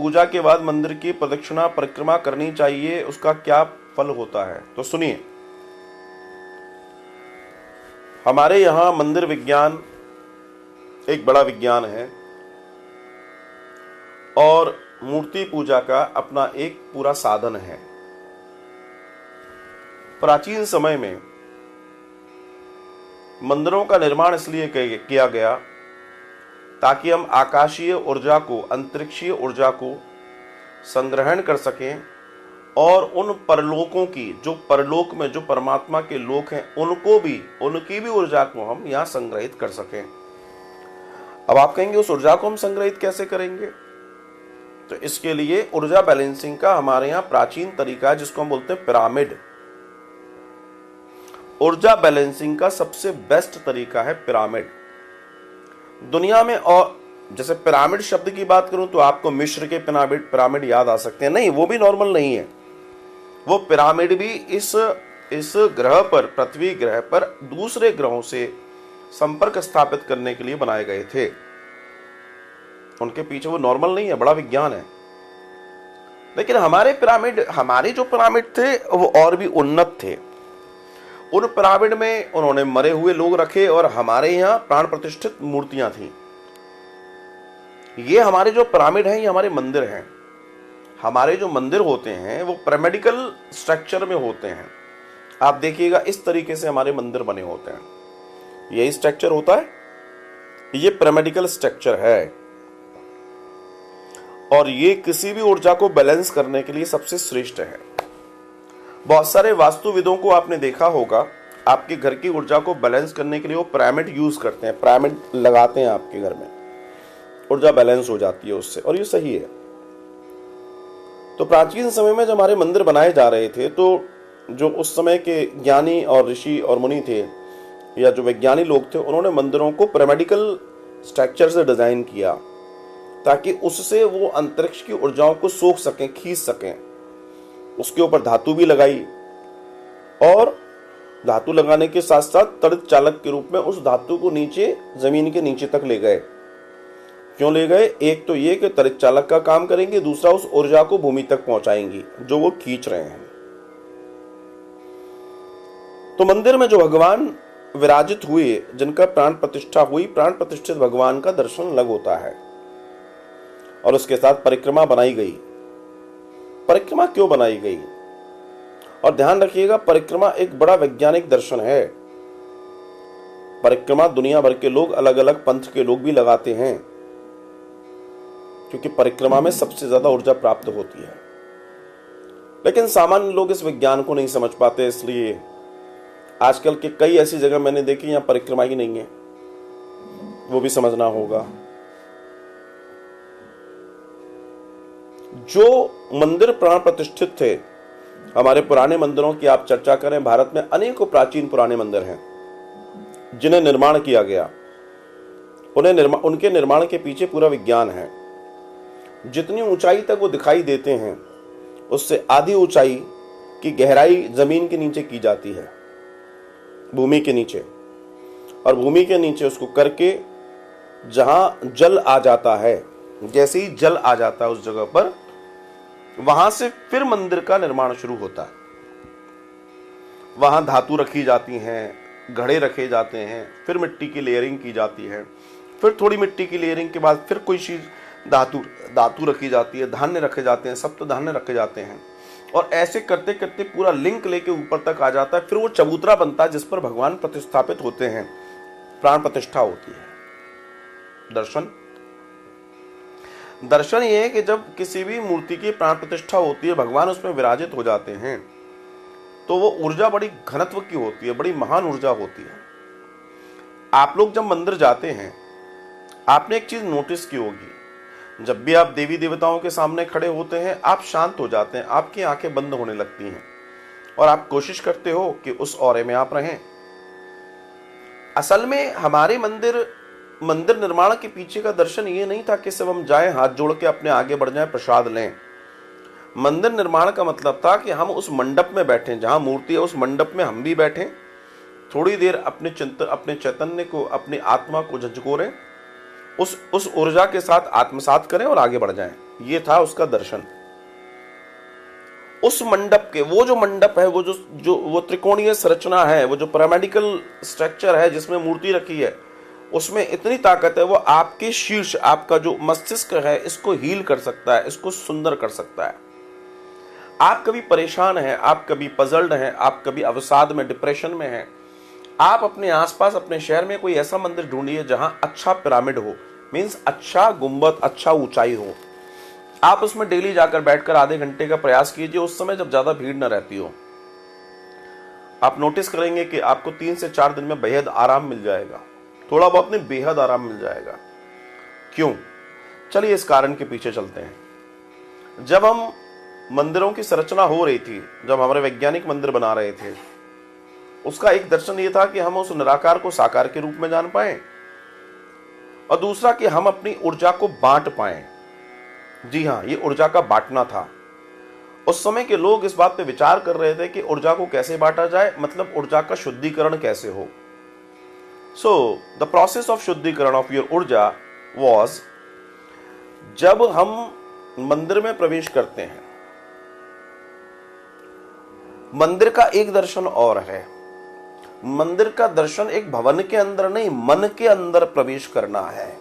पूजा के बाद मंदिर की प्रदक्षिणा परिक्रमा करनी चाहिए, उसका क्या फल होता है? तो सुनिए, हमारे यहां मंदिर विज्ञान एक बड़ा विज्ञान है और मूर्ति पूजा का अपना एक पूरा साधन है। प्राचीन समय में मंदिरों का निर्माण इसलिए किया गया ताकि हम आकाशीय ऊर्जा को, अंतरिक्षीय ऊर्जा को संग्रहण कर सकें और उन परलोकों की, जो परलोक में जो परमात्मा के लोक हैं, उनकी भी ऊर्जा को हम यहां संग्रहित कर सकें। अब आप कहेंगे उस ऊर्जा को हम संग्रहित कैसे करेंगे? तो इसके लिए ऊर्जा बैलेंसिंग का हमारे यहां प्राचीन तरीका है जिसको हम बोलते हैं पिरामिड। ऊर्जा बैलेंसिंग का सबसे बेस्ट तरीका है पिरामिड दुनिया में। और जैसे पिरामिड शब्द की बात करूं तो आपको मिस्र के पिरामिड याद आ सकते हैं। नहीं, वो भी नॉर्मल नहीं है। वो पिरामिड भी इस ग्रह पर, पृथ्वी ग्रह पर दूसरे ग्रहों से संपर्क स्थापित करने के लिए बनाए गए थे। उनके पीछे वो नॉर्मल नहीं है, बड़ा विज्ञान है। लेकिन हमारे जो पिरामिड थे वो और भी उन्नत थे। उन पिरामिड में उन्होंने मरे हुए लोग रखे और हमारे यहां प्राण प्रतिष्ठित मूर्तियां थी। ये हमारे जो पिरामिड हैं, ये हमारे मंदिर हैं। हमारे जो मंदिर होते हैं वो पिरामिडिकल स्ट्रक्चर में होते हैं। आप देखिएगा इस तरीके से हमारे मंदिर बने होते हैं। यही स्ट्रक्चर होता है, ये पिरामिडिकल स्ट्रक्चर है और ये किसी भी ऊर्जा को बैलेंस करने के लिए सबसे श्रेष्ठ है। बहुत सारे वास्तुविदों को आपने देखा होगा, आपके घर की ऊर्जा को बैलेंस करने के लिए वो पिरामिड यूज करते हैं, पिरामिड लगाते हैं आपके घर में, ऊर्जा बैलेंस हो जाती है उससे, और ये सही है। तो प्राचीन समय में जब हमारे मंदिर बनाए जा रहे थे तो जो उस समय के ज्ञानी और ऋषि और मुनि थे या जो वैज्ञानिक लोग थे, उन्होंने मंदिरों को पिरामिडिकल स्ट्रक्चर से डिजाइन किया ताकि उससे वो अंतरिक्ष की ऊर्जाओं को सोख सकें, खींच सकें। उसके ऊपर धातु भी लगाई और धातु लगाने के साथ साथ तड़ित चालक के रूप में उस धातु को नीचे, जमीन के नीचे तक ले गए। क्यों ले गए? एक तो ये कि तड़ित चालक का काम करेंगे, दूसरा उस ऊर्जा को भूमि तक पहुंचाएंगी जो वो खींच रहे हैं। तो मंदिर में जो भगवान विराजित हुए, जिनका प्राण प्रतिष्ठा हुई, प्राण प्रतिष्ठित भगवान का दर्शन अलग होता है और उसके साथ परिक्रमा बनाई गई। परिक्रमा क्यों बनाई गई? और ध्यान रखिएगा, परिक्रमा एक बड़ा वैज्ञानिक दर्शन है। परिक्रमा दुनिया भर के लोग, अलग अलग पंथ के लोग भी लगाते हैं क्योंकि परिक्रमा में सबसे ज्यादा ऊर्जा प्राप्त होती है। लेकिन सामान्य लोग इस विज्ञान को नहीं समझ पाते, इसलिए आजकल के कई ऐसी जगह मैंने देखी यहां परिक्रमा ही नहीं है, वो भी समझना होगा। जो मंदिर प्राण प्रतिष्ठित थे, हमारे पुराने मंदिरों की आप चर्चा करें, भारत में अनेकों प्राचीन पुराने मंदिर हैं जिन्हें निर्माण किया गया। उनके निर्माण के पीछे पूरा विज्ञान है। जितनी ऊंचाई तक वो दिखाई देते हैं उससे आधी ऊंचाई की गहराई जमीन के नीचे की जाती है, भूमि के नीचे। और भूमि के नीचे उसको करके जहां जल आ जाता है, जैसे ही जल आ जाता है उस जगह पर, वहां से फिर मंदिर का निर्माण शुरू होता है। वहां धातु रखी जाती हैं, घड़े रखे जाते हैं, फिर मिट्टी की लेयरिंग की जाती है, फिर थोड़ी मिट्टी की लेयरिंग के बाद फिर कोई चीज धातु रखी जाती है, धान्य रखे जाते हैं, सप्त धान्य रखे जाते हैं, और ऐसे करते करते पूरा लिंक लेके ऊपर तक आ जाता है। फिर वो चबूतरा बनता है जिस पर भगवान प्रतिस्थापित होते हैं, प्राण प्रतिष्ठा होती है। दर्शन ये है कि जब किसी भी मूर्ति की प्राण प्रतिष्ठा होती है, भगवान उसमें विराजित हो जाते हैं, तो वो ऊर्जा बड़ी घनत्व की होती है, बड़ी महान ऊर्जा होती है। आप लोग जब मंदिर जाते हैं, आपने एक चीज नोटिस की होगी, जब भी आप देवी देवताओं के सामने खड़े होते हैं आप शांत हो जाते हैं, आपकी आंखें बंद होने लगती हैं और आप कोशिश करते हो कि उस औरे में आप रहें। असल में हमारे मंदिर निर्माण के पीछे का दर्शन ये नहीं था कि सिर्फ हम जाएं, हाथ जोड़ के अपने आगे बढ़ जाएं, प्रसाद लें। मंदिर निर्माण का मतलब था कि हम उस मंडप में बैठें, जहां मूर्ति है उस मंडप में हम भी बैठें, थोड़ी देर अपने चैतन्य को, अपनी आत्मा को झंझोरें, उस ऊर्जा के साथ आत्मसात करें और आगे बढ़ जाएं। ये था उसका दर्शन। उस मंडप के, वो जो मंडप है, वो जो वो त्रिकोणीय संरचना है, वो जो पिरामिडिकल स्ट्रक्चर है जिसमें मूर्ति रखी है, उसमें इतनी ताकत है, वो आपके शीर्ष, आपका जो मस्तिष्क है, इसको हील कर सकता है, इसको सुंदर कर सकता है। आप कभी परेशान हैं, आप कभी पजल्ड हैं, आप कभी अवसाद में, डिप्रेशन में हैं, आप अपने आसपास, अपने शहर में कोई ऐसा मंदिर ढूंढिए जहां अच्छा पिरामिड हो, मींस अच्छा गुंबद, अच्छा ऊंचाई हो। आप उसमें डेली जाकर बैठकर आधे घंटे का प्रयास कीजिए, उस समय जब ज्यादा भीड़ न रहती हो। आप नोटिस करेंगे कि आपको 3 से 4 दिन में बेहद आराम मिल जाएगा, थोड़ा बहुत नहीं, बेहद आराम मिल जाएगा। क्यों? चलिए इस कारण के पीछे चलते हैं। जब हम मंदिरों की संरचना हो रही थी, जब हमारे वैज्ञानिक मंदिर बना रहे थे, उसका एक दर्शन ये था कि हम उस निराकार को साकार के रूप में जान पाए, और दूसरा कि हम अपनी ऊर्जा को बांट पाए। जी हाँ, ये ऊर्जा का बांटना था। उस समय के लोग इस बात पे विचार कर रहे थे कि ऊर्जा को कैसे बांटा जाए, मतलब ऊर्जा का शुद्धिकरण कैसे हो। सो द प्रोसेस ऑफ शुद्धिकरण ऑफ योर ऊर्जा वॉज, जब हम मंदिर में प्रवेश करते हैं, मंदिर का एक दर्शन और है। मंदिर का दर्शन एक भवन के अंदर नहीं, मन के अंदर प्रवेश करना है।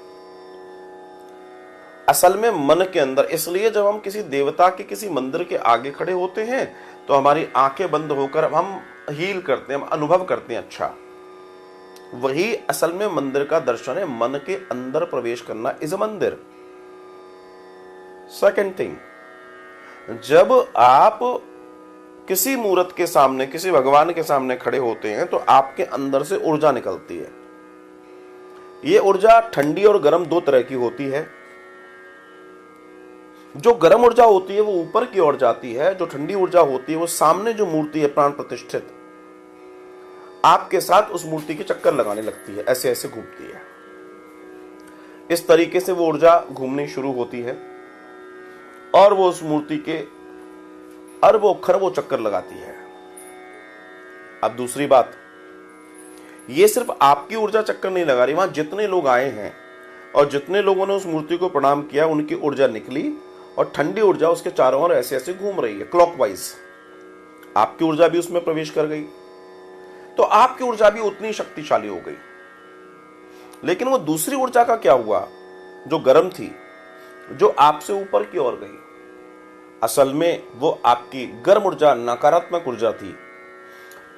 असल में मन के अंदर। इसलिए जब हम किसी देवता के, किसी मंदिर के आगे खड़े होते हैं तो हमारी आंखें बंद होकर हम हील करते हैं, हम अनुभव करते हैं अच्छा। वही असल में मंदिर का दर्शन है, मन के अंदर प्रवेश करना इज अ मंदिर। सेकंड थिंग, जब आप किसी मूर्त के सामने, किसी भगवान के सामने खड़े होते हैं तो आपके अंदर से ऊर्जा निकलती है। ये ऊर्जा ठंडी और गर्म दो तरह की होती है। जो गर्म ऊर्जा होती है वो ऊपर की ओर जाती है, जो ठंडी ऊर्जा होती है वो सामने जो मूर्ति है प्राण प्रतिष्ठित, आपके साथ उस मूर्ति के चक्कर लगाने लगती है, ऐसे ऐसे घूमती है। इस तरीके से वो ऊर्जा घूमनी शुरू होती है और वो उस मूर्ति के अरबों खरबों चक्कर लगाती है। अब दूसरी बात, ये सिर्फ आपकी ऊर्जा चक्कर नहीं लगा रही, वहां जितने लोग आए हैं और जितने लोगों ने उस मूर्ति को प्रणाम किया, उनकी ऊर्जा निकली और ठंडी ऊर्जा उसके चारों ओर ऐसे ऐसे घूम रही है क्लॉकवाइज। आपकी ऊर्जा भी उसमें प्रवेश कर गई, तो आपकी ऊर्जा भी उतनी शक्तिशाली हो गई। लेकिन वो दूसरी ऊर्जा का क्या हुआ, जो गर्म थी, जो आपसे ऊपर की ओर गई? असल में वो आपकी गर्म ऊर्जा नकारात्मक ऊर्जा थी।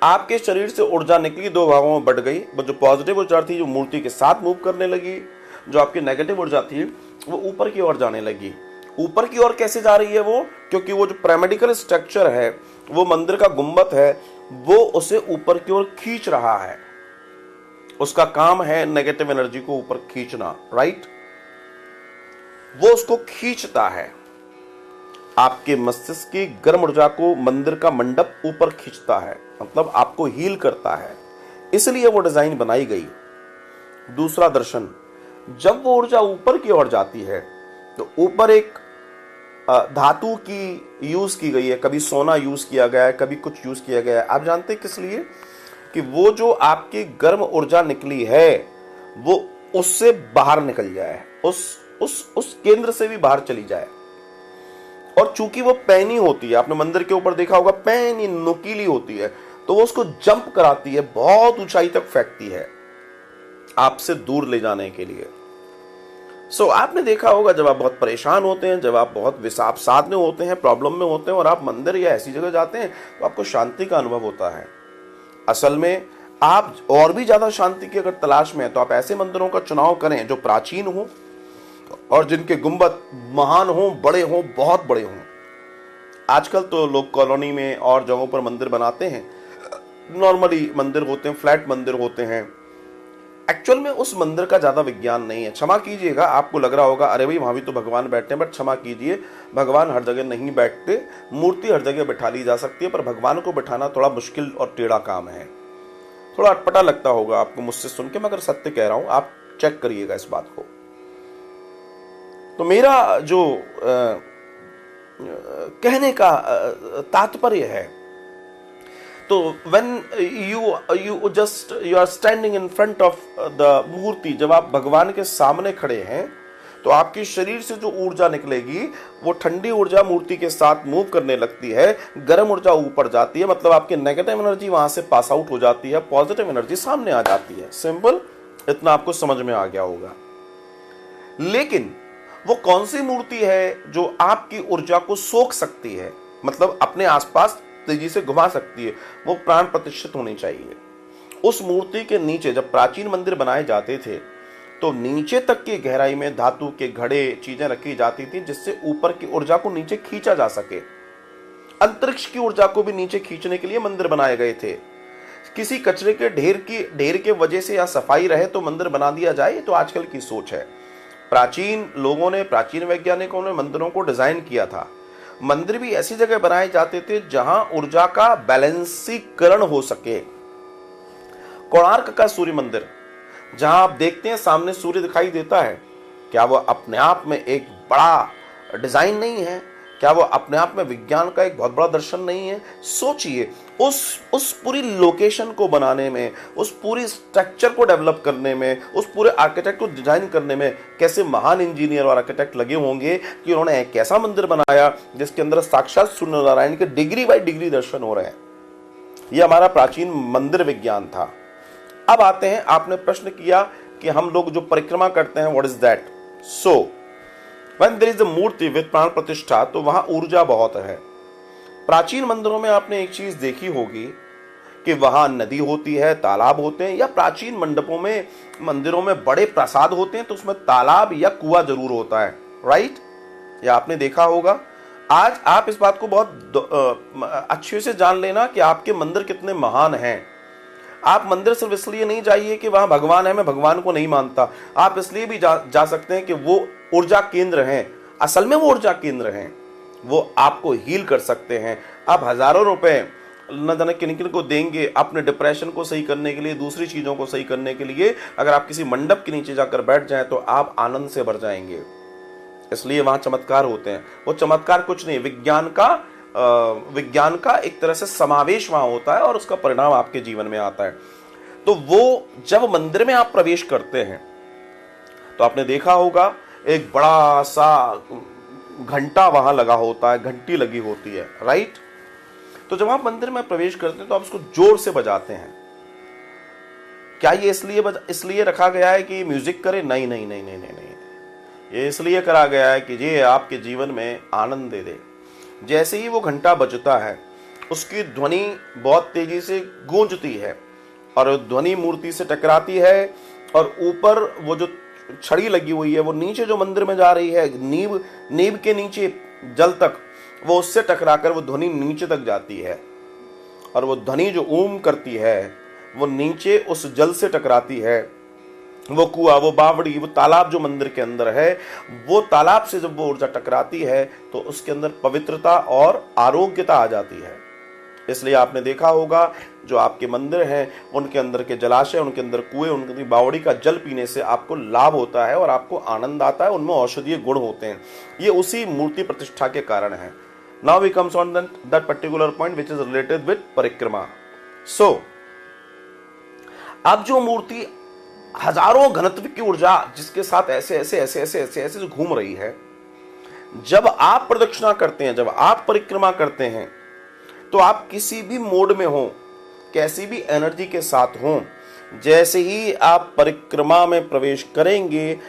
आपके शरीर से ऊर्जा निकली, दो भागों में बढ़ गई। वो जो पॉजिटिव ऊर्जा थी, जो मूर्ति के साथ मूव करने लगी, जो आपकी नेगेटिव ऊर्जा थी वो ऊपर की ओर जाने लगी। ऊपर की ओर कैसे जा रही है वो? क्योंकि वो जो पिरामिडिकल स्ट्रक्चर है, वो मंदिर का गुंबद है, वो उसे ऊपर की ओर खींच रहा है। उसका काम है नेगेटिव एनर्जी को ऊपर खींचना, राइट? वो उसको खींचता है। आपके मस्तिष्क की गर्म ऊर्जा को मंदिर का मंडप ऊपर खींचता है, मतलब आपको हील करता है। इसलिए वो डिजाइन बनाई गई। दूसरा दर्शन, जब वो ऊर्जा ऊपर की ओर जाती है तो ऊपर एक धातु की यूज की गई है। कभी सोना यूज किया गया है, कभी कुछ यूज किया गया है। आप जानते हैं किस लिए? कि वो जो आपकी गर्म ऊर्जा निकली है वो उससे बाहर निकल जाए, उस केंद्र से भी बाहर चली जाए। और चूंकि वो पैनी होती है, आपने मंदिर के ऊपर देखा होगा, पैनी नुकीली होती है, तो वो उसको जंप कराती है, बहुत ऊंचाई तक फेंकती है आपसे दूर ले जाने के लिए। आपने देखा होगा, जब आप बहुत परेशान होते हैं, जब आप बहुत विषाद में होते हैं, प्रॉब्लम में होते हैं और आप मंदिर या ऐसी जगह जाते हैं तो आपको शांति का अनुभव होता है। असल में आप और भी ज्यादा शांति की अगर तलाश में है तो आप ऐसे मंदिरों का चुनाव करें जो प्राचीन हो और जिनके गुंबद महान हो, बड़े हो, बहुत बड़े हों। आजकल तो लोग कॉलोनी में और जगहों पर मंदिर बनाते हैं, नॉर्मली मंदिर होते हैं, फ्लैट मंदिर होते हैं। एक्चुअल में उस मंदिर का ज्यादा विज्ञान नहीं है। क्षमा कीजिएगा, आपको लग रहा होगा अरे भाई वहां भी तो भगवान बैठते हैं, बट क्षमा कीजिए, भगवान हर जगह नहीं बैठते। मूर्ति हर जगह बैठा ली जा सकती है, पर भगवान को बैठाना थोड़ा मुश्किल और टेढ़ा काम है। थोड़ा अटपटा लगता होगा आपको मुझसे सुन के, मगर सत्य कह रहा हूं, आप चेक करिएगा इस बात को। तो मेरा जो कहने का तात्पर्य है, तो when you are standing in front of the मूर्ति, जब आप भगवान के सामने खड़े हैं तो आपके शरीर से जो ऊर्जा निकलेगी वो ठंडी ऊर्जा मूर्ति के साथ मूव करने लगती है, गर्म ऊर्जा ऊपर जाती है, मतलब आपकी नेगेटिव एनर्जी वहां से पास आउट हो जाती है, पॉजिटिव एनर्जी सामने आ जाती है। सिंपल, इतना आपको समझ में आ गया होगा। लेकिन वो कौन सी मूर्ति है जो आपकी ऊर्जा को सोख सकती है, मतलब अपने आसपास तेजी से घुमा सकती है? वो प्राण प्रतिष्ठित होनी चाहिए। उस मूर्ति के नीचे जब प्राचीन मंदिर बनाए जाते थे तो नीचे तक की गहराई में धातु के घड़े चीजें रखी जाती थी, जिससे ऊपर की ऊर्जा को नीचे खींचा जा सके। अंतरिक्ष की ऊर्जा को भी नीचे खींचने के लिए मंदिर बनाए गए थे। किसी कचरे के ढेर के वजह से या सफाई रहे तो मंदिर बना दिया जाए, तो आजकल की सोच है। प्राचीन लोगों ने, प्राचीन वैज्ञानिकों ने मंदिरों को डिजाइन किया था। मंदिर भी ऐसी जगह बनाए जाते थे जहां ऊर्जा का बैलेंसीकरण हो सके। कोणार्क का सूर्य मंदिर, जहां आप देखते हैं सामने सूर्य दिखाई देता है, क्या वो अपने आप में एक बड़ा डिजाइन नहीं है? क्या वो अपने आप में विज्ञान का एक बहुत बड़ा दर्शन नहीं है? सोचिए, उस पूरी लोकेशन को बनाने में, उस पूरी स्ट्रक्चर को डेवलप करने में, उस पूरे आर्किटेक्ट को डिजाइन करने में कैसे महान इंजीनियर और आर्किटेक्ट लगे होंगे कि उन्होंने एक ऐसा मंदिर बनाया जिसके अंदर साक्षात सूर्य नारायण के डिग्री बाई डिग्री दर्शन हो रहे हैं। यह हमारा प्राचीन मंदिर विज्ञान था। अब आते हैं, आपने प्रश्न किया कि हम लोग जो परिक्रमा करते हैं, what is that? So when there is a मूर्ति विद प्राण प्रतिष्ठा, तो वहां ऊर्जा बहुत है। प्राचीन मंदिरों में आपने एक चीज देखी होगी कि वहां नदी होती है, तालाब होते हैं, या प्राचीन मंडपों में, मंदिरों में बड़े प्रसाद होते हैं तो उसमें तालाब या कुआं जरूर होता है, राइट? या आपने देखा होगा। आज आप इस बात को बहुत अच्छे से जान लेना कि आपके मंदिर कितने महान हैं। आप मंदिर सिर्फ इसलिए नहीं जाइए कि वहां भगवान है, मैं भगवान को नहीं मानता। आप इसलिए भी जा सकते हैं कि वो ऊर्जा केंद्र हैं, असल में वो ऊर्जा केंद्र हैं, वो आपको हील कर सकते हैं। आप हजारों रुपए न जाने किन किन को देंगे अपने डिप्रेशन को सही करने के लिए, दूसरी चीजों को सही करने के लिए। अगर आप किसी मंडप के नीचे जाकर बैठ जाएं तो आप आनंद से भर जाएंगे। इसलिए वहां चमत्कार होते हैं। वो चमत्कार कुछ नहीं, विज्ञान का एक तरह से समावेश वहां होता है और उसका परिणाम आपके जीवन में आता है। तो वो जब मंदिर में आप प्रवेश करते हैं तो आपने देखा होगा एक बड़ा सा घंटा वहां लगा होता है, घंटी लगी होती है, राइट? तो जब आप मंदिर में प्रवेश करते हैं तो आप उसको जोर से बजाते हैं। क्या ये इसलिए रखा गया है कि म्यूजिक करे? नहीं नहीं नहीं नहीं नहीं नहीं, ये इसलिए करा गया है कि ये आपके जीवन में आनंद दे दे। जैसे ही वो घंटा बजता है उसकी ध्वनि बहुत तेजी से गूंजती है और ध्वनि मूर्ति से टकराती है, और ऊपर वो जो छड़ी लगी हुई है वो नीचे जो मंदिर में जा रही है, नींव के नीचे जल तक, वो उससे टकराकर वो ध्वनि नीचे तक जाती है, और वो ध्वनि जो ऊम करती है वो नीचे उस जल से टकराती है। वो कुआं, वो बावड़ी, वो तालाब जो मंदिर के अंदर है, वो तालाब से जब वो ऊर्जा टकराती है तो उसके अंदर पवित्रता और आरोग्यता आ जाती है। इसलिए आपने देखा होगा जो आपके मंदिर हैं उनके अंदर के जलाशय, उनके अंदर कुएं, उनकी बावड़ी का जल पीने से आपको लाभ होता है और आपको आनंद आता है, उनमें औषधीय गुण होते हैं। ये उसी मूर्ति प्रतिष्ठा के कारण है। Now we comes on that particular point which is related with परिक्रमा। सो अब जो मूर्ति हजारों घनत्व की ऊर्जा जिसके साथ ऐसे ऐसे ऐसे ऐसे ऐसे ऐसे घूम रही है, जब आप प्रदक्षिणा करते हैं, जब आप परिक्रमा करते हैं, तो आप किसी भी मोड में हो, कैसी भी एनर्जी के साथ हो, जैसे ही आप परिक्रमा में प्रवेश करेंगे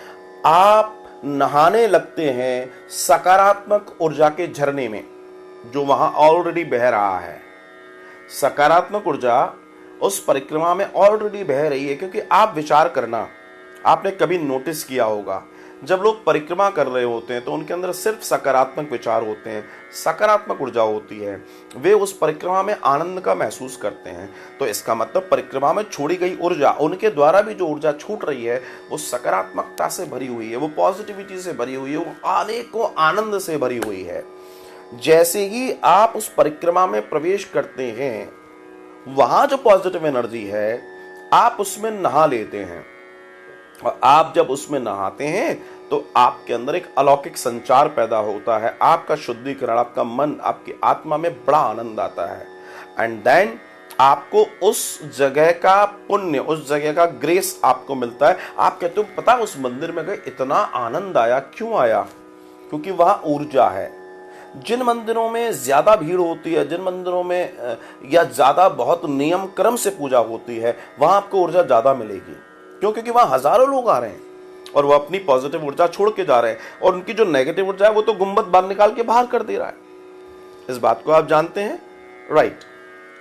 आप नहाने लगते हैं सकारात्मक ऊर्जा के झरने में जो वहां ऑलरेडी बह रहा है। सकारात्मक ऊर्जा उस परिक्रमा में ऑलरेडी बह रही है, क्योंकि आप विचार करना, आपने कभी नोटिस किया होगा जब लोग परिक्रमा कर रहे होते हैं तो उनके अंदर सिर्फ सकारात्मक विचार होते हैं, सकारात्मक ऊर्जा होती है, वे उस परिक्रमा में आनंद का महसूस करते हैं। तो इसका मतलब परिक्रमा में छोड़ी गई ऊर्जा, उनके द्वारा भी जो ऊर्जा छूट रही है वो सकारात्मकता से भरी हुई है, वो पॉजिटिविटी से भरी हुई है, वो आने को आनंद से भरी हुई है। जैसे ही आप उस परिक्रमा में प्रवेश करते हैं वहां जो पॉजिटिव एनर्जी है आप उसमें नहा लेते हैं, और आप जब उसमें नहाते हैं तो आपके अंदर एक अलौकिक संचार पैदा होता है, आपका शुद्धिकरण, आपका मन, आपकी आत्मा में बड़ा आनंद आता है। एंड देन आपको उस जगह का पुण्य, उस जगह का ग्रेस आपको मिलता है। आप कहते हो पता उस मंदिर में गए इतना आनंद आया, क्यों आया? क्योंकि वहां ऊर्जा है। जिन मंदिरों में ज्यादा भीड़ होती है, जिन मंदिरों में या ज्यादा बहुत नियम क्रम से पूजा होती है, वहां आपको ऊर्जा ज्यादा मिलेगी। क्यों? क्योंकि वहां हजारों लोग आ रहे हैं और वो अपनी पॉजिटिव ऊर्जा छोड़ के जा रहे हैं, और उनकी जो नेगेटिव ऊर्जा है वो तो गुंबद बाहर निकाल के बाहर कर दे रहा है। इस बात को आप जानते हैं, राइट?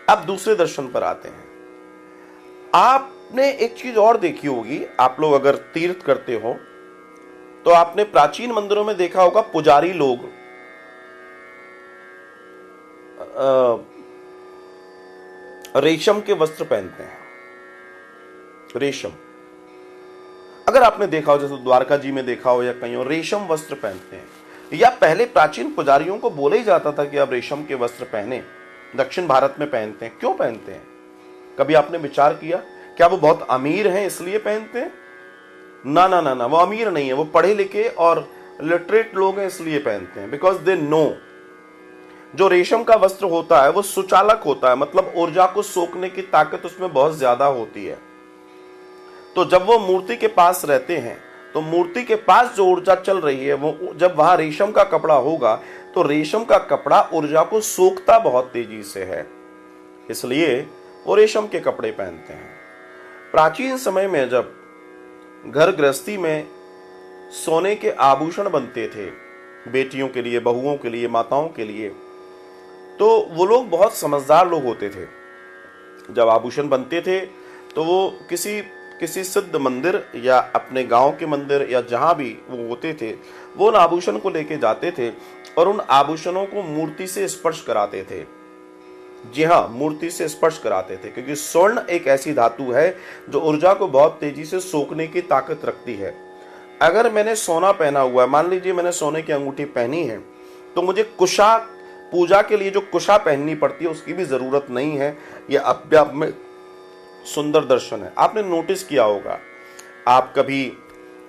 अब दूसरे दर्शन पर आते हैं। आपने एक चीज और देखी होगी, आप लोग अगर तीर्थ करते हो तो आपने प्राचीन मंदिरों में देखा होगा पुजारी लोग रेशम के वस्त्र पहनते हैं। रेशम, अगर आपने देखा हो, जैसे द्वारका जी में देखा हो या कहीं और, रेशम वस्त्र पहनते हैं। या पहले प्राचीन पुजारियों को बोला ही जाता था कि आप रेशम के वस्त्र पहने। दक्षिण भारत में पहनते हैं। क्यों पहनते हैं? कभी आपने विचार किया? क्या वो बहुत अमीर हैं इसलिए पहनते हैं? ना ना ना ना, वो अमीर नहीं है, वो पढ़े लिखे और लिटरेट लोग हैं इसलिए पहनते हैं। बिकॉज दे नो, जो रेशम का वस्त्र होता है वो सुचालक होता है, मतलब ऊर्जा को सोखने की ताकत उसमें बहुत ज्यादा होती है। तो जब वो मूर्ति के पास रहते हैं तो मूर्ति के पास जो ऊर्जा चल रही है, वो जब वहां रेशम का कपड़ा होगा तो रेशम का कपड़ा ऊर्जा को सोखता बहुत तेजी से है, इसलिए वो रेशम के कपड़े पहनते हैं। प्राचीन समय में जब घर गृहस्थी में सोने के आभूषण बनते थे, बेटियों के लिए, बहुओं के लिए, माताओं के लिए, तो वो लोग बहुत समझदार लोग होते थे। जब आभूषण बनते थे तो वो किसी सिद्ध मंदिर या अपने गांव के मंदिर या जहां भी वो होते थे, वो उन आभूषण को लेके जाते थे और उन आभूषणों को मूर्ति से स्पर्श कराते थे। जी हाँ, मूर्ति से स्पर्श कराते थे, क्योंकि स्वर्ण एक ऐसी धातु है जो ऊर्जा को बहुत तेजी से सोखने की ताकत रखती है। अगर मैंने सोना पहना हुआ है, मान लीजिए मैंने सोने की अंगूठी पहनी है, तो मुझे कुशा, पूजा के लिए जो कुशा पहननी पड़ती है उसकी भी जरूरत नहीं है। यह अपने आप में सुंदर दर्शन है। आपने नोटिस किया होगा, आप कभी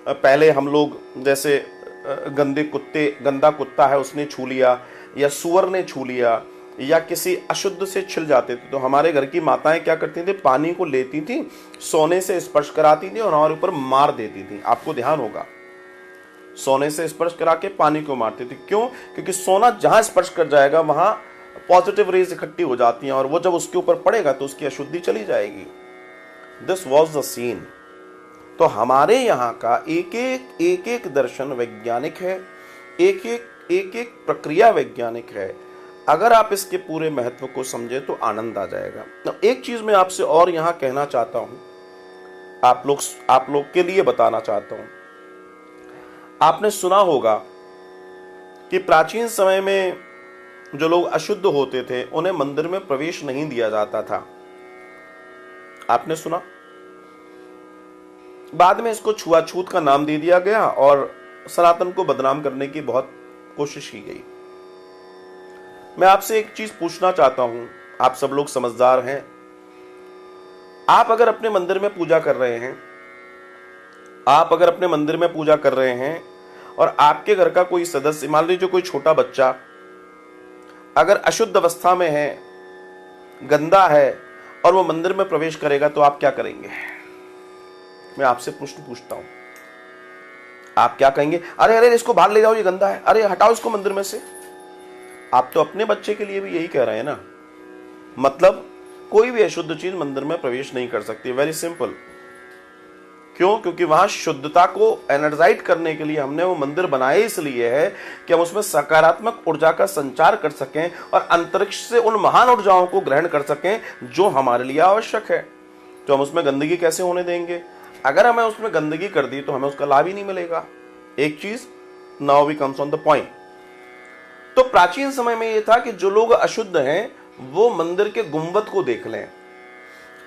पहले हम लोग जैसे गंदा कुत्ता है उसने छू लिया या सुअर ने छू लिया या किसी अशुद्ध से छिल जाते थे, तो हमारे घर की माताएं क्या करती थी? पानी को लेती थी, सोने से स्पर्श कराती थी और हमारे ऊपर मार देती थी। आपको ध्यान होगा, सोने से स्पर्श करा के पानी को मारती थी। क्यों? क्योंकि सोना जहां स्पर्श कर जाएगा वहां पॉजिटिव रेज इकट्ठी हो जाती हैं और वो जब उसके ऊपर पड़ेगा तो उसकी अशुद्धि चली जाएगी। This was the scene. तो हमारे यहाँ का एक एक दर्शन वैज्ञानिक है, एक एक प्रक्रिया वैज्ञानिक है। अगर आप इसके पूरे महत्व को समझे तो आनंद आ जाएगा। तो एक चीज मैं आपसे और यहाँ कहना चाहता हूं, आप लोग के लिए बताना चाहता हूं। आपने सुना होगा कि प्राचीन समय में जो लोग अशुद्ध होते थे उन्हें मंदिर में प्रवेश नहीं दिया जाता था। आपने सुना? बाद में इसको छुआछूत का नाम दे दिया गया और सनातन को बदनाम करने की बहुत कोशिश की गई। मैं आपसे एक चीज पूछना चाहता हूं, आप सब लोग समझदार हैं। आप अगर अपने मंदिर में पूजा कर रहे हैं, और आपके घर का कोई सदस्य, मान लीजिए कोई छोटा बच्चा अगर अशुद्ध अवस्था में है, गंदा है, और वो मंदिर में प्रवेश करेगा तो आप क्या करेंगे? मैं आपसे प्रश्न पूछता हूं, आप क्या कहेंगे? अरे अरे इसको बाहर ले जाओ, ये गंदा है, अरे हटाओ इसको मंदिर में से। आप तो अपने बच्चे के लिए भी यही कह रहे हैं ना। मतलब कोई भी अशुद्ध चीज मंदिर में प्रवेश नहीं कर सकती। Very simple. क्यों? क्योंकि वहां शुद्धता को एनर्जाइज करने के लिए हमने वो मंदिर बनाए इसलिए है कि हम उसमें सकारात्मक ऊर्जा का संचार कर सकें और अंतरिक्ष से उन महान ऊर्जाओं को ग्रहण कर सकें जो हमारे लिए आवश्यक है। तो हम उसमें गंदगी कैसे होने देंगे? अगर हमें उसमें गंदगी कर दी तो हमें उसका लाभ ही नहीं मिलेगा। एक चीज, now we comes on the point. तो प्राचीन समय में यह था कि जो लोग अशुद्ध हैं वो मंदिर के गुंबद को देख लें।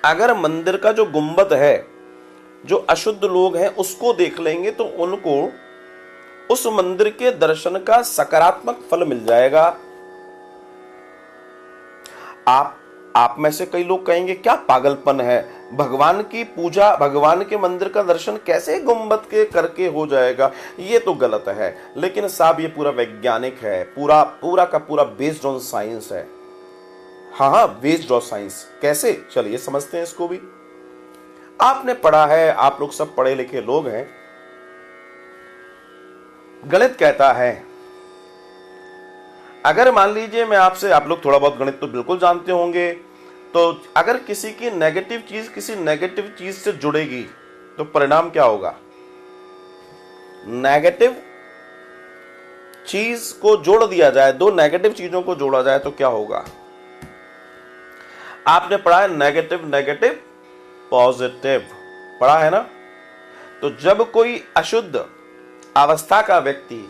अगर मंदिर का जो गुंबद है, जो अशुद्ध लोग हैं उसको देख लेंगे तो उनको उस मंदिर के दर्शन का सकारात्मक फल मिल जाएगा। आप में से कई लोग कहेंगे क्या पागलपन है, भगवान की पूजा, भगवान के मंदिर का दर्शन कैसे गुंबद के करके हो जाएगा? ये तो गलत है। लेकिन साहब ये पूरा वैज्ञानिक है, पूरा का पूरा बेस्ड ऑन साइंस है। हाँ, वेस्ट ऑफ साइंस कैसे, चलिए समझते हैं इसको भी। आपने पढ़ा है, आप लोग सब पढ़े लिखे लोग हैं। गणित कहता है, अगर मान लीजिए मैं आपसे, आप लोग थोड़ा बहुत गणित तो बिल्कुल जानते होंगे, तो अगर किसी की नेगेटिव चीज किसी नेगेटिव चीज से जुड़ेगी तो परिणाम क्या होगा? नेगेटिव चीज को जोड़ दिया जाए, दो नेगेटिव चीजों को जोड़ा जाए तो क्या होगा? आपने पढ़ा है नेगेटिव नेगेटिव पॉजिटिव, पढ़ा है ना? तो जब कोई अशुद्ध अवस्था का व्यक्ति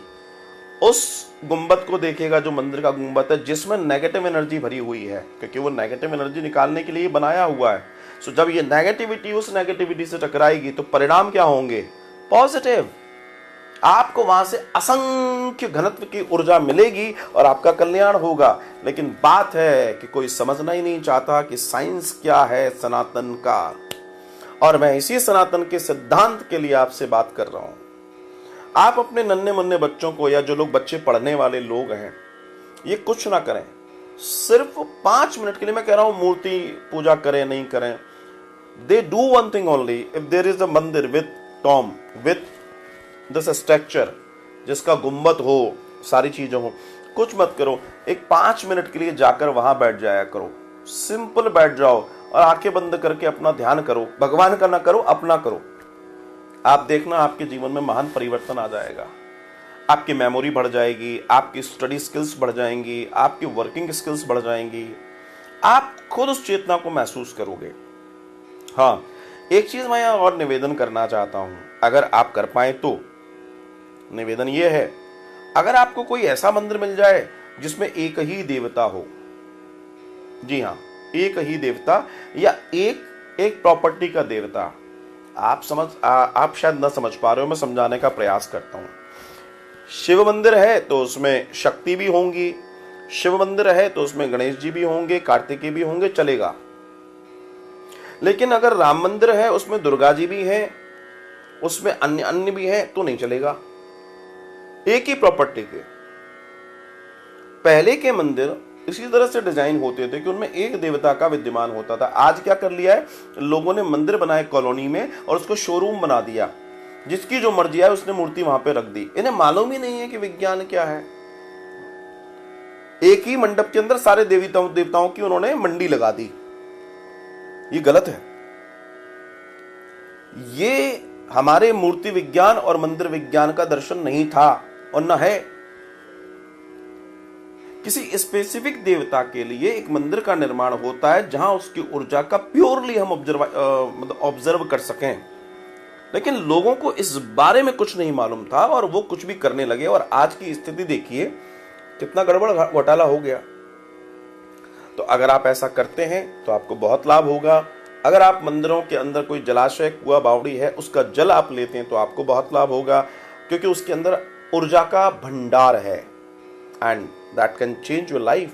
उस गुंबद को देखेगा, जो मंदिर का गुंबद है जिसमें नेगेटिव एनर्जी भरी हुई है, क्योंकि वो नेगेटिव एनर्जी निकालने के लिए बनाया हुआ है, सो जब ये नेगेटिविटी उस नेगेटिविटी से टकराएगी तो परिणाम क्या होंगे? पॉजिटिव। आपको वहां से असंख्य घनत्व की ऊर्जा मिलेगी और आपका कल्याण होगा। लेकिन बात है कि कोई समझना ही नहीं चाहता कि साइंस क्या है सनातन का, और मैं इसी सनातन के सिद्धांत के लिए आपसे बात कर रहा हूं। आप अपने नन्हे मुन्ने बच्चों को, या जो लोग बच्चे पढ़ने वाले लोग हैं, ये कुछ ना करें, सिर्फ 5 मिनट के लिए मैं कह रहा हूं, मूर्ति पूजा करें नहीं करें, they do one thing only, if there is a मंदिर with tomb with this structure, जिसका गुंबद हो, सारी चीजें हो, कुछ मत करो, एक 5 मिनट के लिए जाकर वहां बैठ जाया करो, सिंपल बैठ जाओ और आंखें बंद करके अपना ध्यान करो, भगवान का ना करो, अपना करो। आप देखना आपके जीवन में महान परिवर्तन आ जाएगा। आपकी मेमोरी बढ़ जाएगी, आपकी स्टडी स्किल्स बढ़ जाएंगी, आपकी वर्किंग स्किल्स बढ़ जाएंगी, आप खुद उस चेतना को महसूस करोगे। हाँ, एक चीज मैं यहाँ और निवेदन करना चाहता हूं, अगर आप कर पाए तो। निवेदन यह है, अगर आपको कोई ऐसा मंदिर मिल जाए जिसमें एक ही देवता हो, जी हाँ, एक ही देवता, या एक प्रॉपर्टी का देवता, आप शायद न समझ पा रहे हो, मैं समझाने का प्रयास करता हूं। शिव मंदिर है तो उसमें शक्ति भी होंगी, शिव मंदिर है तो उसमें गणेश जी भी होंगे, कार्तिकेय भी होंगे, चलेगा। लेकिन अगर राम मंदिर है, उसमें दुर्गा जी भी हैं, उसमें अन्य भी हैं, तो नहीं चलेगा। एक ही प्रॉपर्टी के पहले के मंदिर इसी तरह से डिजाइन होते थे कि उनमें एक देवता का विद्यमान होता था। आज क्या कर लिया है लोगों ने, मंदिर बनाए कॉलोनी में और उसको शोरूम बना दिया, जिसकी जो मर्जी है उसने मूर्ति वहां पे रख दी। इन्हें मालूम ही नहीं है कि विज्ञान क्या है। एक ही मंडप के अंदर सारे देवताओं की उन्होंने मंडी लगा दी, ये गलत है। ये हमारे मूर्ति विज्ञान और मंदिर विज्ञान का दर्शन नहीं था और न है। किसी स्पेसिफिक देवता के लिए एक मंदिर का निर्माण होता है जहां उसकी ऊर्जा का प्योरली हम ऑब्जर्व कर सकें। लेकिन लोगों को इस बारे में कुछ नहीं मालूम था और वो कुछ भी करने लगे, और आज की स्थिति देखिए कितना गड़बड़ घोटाला हो गया। तो अगर आप ऐसा करते हैं तो आपको बहुत लाभ होगा। अगर आप मंदिरों के अंदर कोई जलाशय, कुआ, बावड़ी है, उसका जल आप लेते हैं तो आपको बहुत लाभ होगा, क्योंकि उसके अंदर ऊर्जा का भंडार है, and that can change your life.